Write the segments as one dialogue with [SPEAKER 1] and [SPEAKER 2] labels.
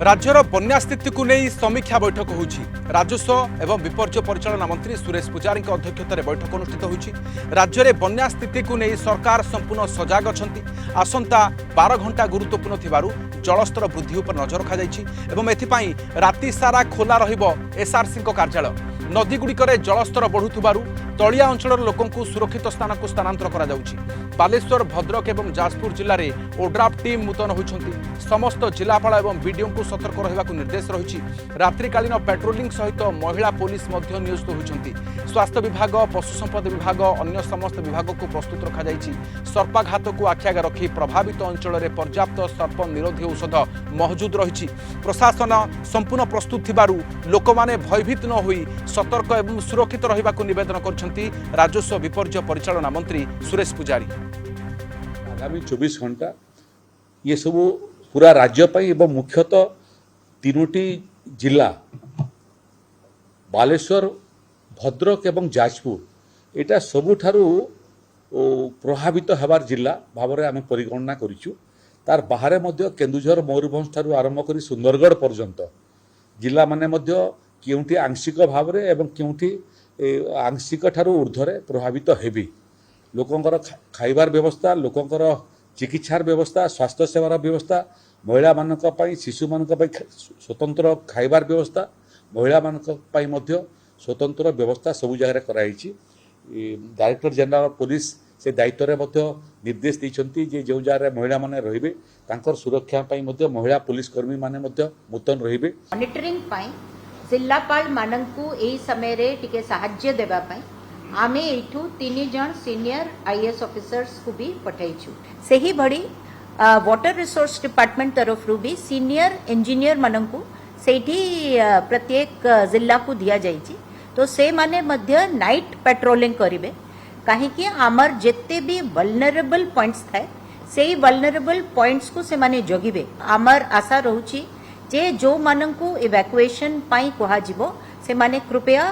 [SPEAKER 1] राज्यर बन्या स्थिति को नहीं समीक्षा बैठक होछि। राजस्व एवं विपर्य परिचालना मंत्री सुरेश पुजारी अध्यक्षतार बैठक अनुष्ठित होछि। राज्य में बन्या स्थिति को नहीं सरकार संपूर्ण सजग अछंती। आसंता 12 घंटा गुरुत्वपूर्ण थिबारु जलस्तर वृद्धि उपर नजर रखाଯାଇଛି एवं एथिपाई राति सारा खोला रहिबो एसआरसी कार्यालय। नदीगुड़िकर जलस्तर बढ़ुथिबारु तलिया अंचल लोकंकु सुरक्षित स्थान को स्थानांतर करा जाउछि। बालेश्वर भद्रक एवं जाजपुर जिले में ओड्राफ टीम मुतन होइछंती। समस्त जिलापाल एवं बीडीओ को सतर्क रहिबाकु निर्देश रहिछि। रात्रिकालीन पेट्रोलिंग सहित महिला पुलिस मध्य नियोजित होइछंती। स्वास्थ्य विभाग, पशु संपद विभाग, अन्य समस्त विभाग को प्रस्तुत रखा जाइछि। सर्पाघात को आखिआगे रखी प्रभावित अंचल में पर्याप्त सर्प निरोधी औषध मौजूद रहिछि। प्रशासन संपूर्ण प्रस्तुत थिबारु लोकमाने भयभीत न होई सतर्क एवं सुरक्षित रहिबाकु निवेदन करछंती राजस्व विपर्य परिचालना मंत्री सुरेश पुजारी।
[SPEAKER 2] आगामी 24 घंटा ये सब पूरा राज्य पाई एवं मुख्यतः तीनोटी जिला बालेश्वर, भद्रक एवं जाजपुर एटा सबुठारु प्रभावित हबार जिला भाव में आम परिगणना करिछु। तार बाहर मध्य केन्दुझर, मयूरभंज ठारू आरंभ करी सुंदरगढ़ पर्यंत जिला माने मध्य केउठी आंशिक भाव में एवं केउठी आंशिक ठारू ऊर्ध्वरे प्रभावित हेबी। लोकंकर खाइबार व्यवस्था, लोकंकर चिकित्सार व्यवस्था, स्वास्थ्य सेवार व्यवस्था, महिला मानक पई, शिशु मानक पई स्वतंत्र खाइबार व्यवस्था, महिला मानक पई मध्य स्वतंत्र व्यवस्था सबु जगह कराई। डायरेक्टर जनरल पुलिस से दायित्व रे मध्य निर्देश दैछंती जे जो जगह महिला माने रहिबे तांकर सुरक्षा पई मध्य महिला पुलिस कर्मी माने मध्य मुतन रहिबे।
[SPEAKER 3] मॉनिटरिंग पई जिल्लापाल माननकु एई समय रे टिके सहाय्य देबा पई आमे एठू 3 जन सीनियर आईएएस ऑफिसर्स को भी पठाइछु। सही भड़ी वाटर रिसोर्स डिपार्टमेंट तरफ रु भी सीनियर इंजीनियर माननकु सेठी प्रत्येक जिल्ला को दिया जाइछि। तो से माने मध्य नाइट पेट्रोलिंग करिवे काहे कि हमर जेते भी वल्नरेबल पॉइंट्स थाए सेही वल्नरेबल पॉइंट्स को से माने जगिबे। हमर आशा रहउछि जे जो माननकु इवैक्यूएशन पाई कहा जिवो से माने कृपया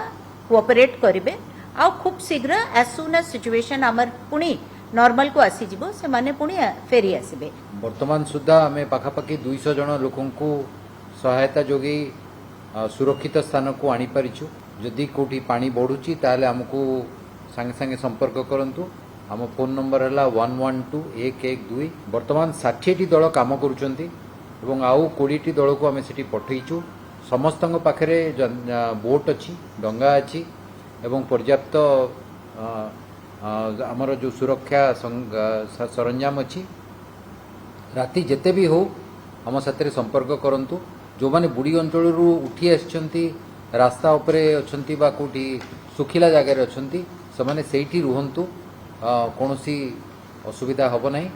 [SPEAKER 3] कोऑपरेट करिवे आ खूब शीघ्र एज सुन एज सिचुएशन आमर पुणी नॉर्मल को आसी जिवो से माने पुणी फेरी आसीबे।
[SPEAKER 4] वर्तमान सुद्धा आमे पाखापाखि 200 जन लोकंकु सहायता जोगी सुरक्षित स्थान को आनी परिछु। जदि कोठी पानी बढ़ुची ताले हमकु संगे संगे संपर्क करंतु। हम फोन नंबर हला 112112। वर्तमान 60 टी दल काम करूचंती एवं आउ 20 टी दल को आमे सेठी पठैछु। समस्तଙ୍କ पाखरे बोट अछि, डंगा अछि एवं पर्याप्त आमर जो सुरक्षा सरंजाम अच्छी। राति जेते भी हो आम साथे संपर्क करंतु। जो माने बुड़ी अंचल उठी आछंती रास्ता उपरे अछंती बा कोठी सुखिला जगह रे अछंती से माने सेठी रुहंतु। कोनोसी असुविधा हबो नाही।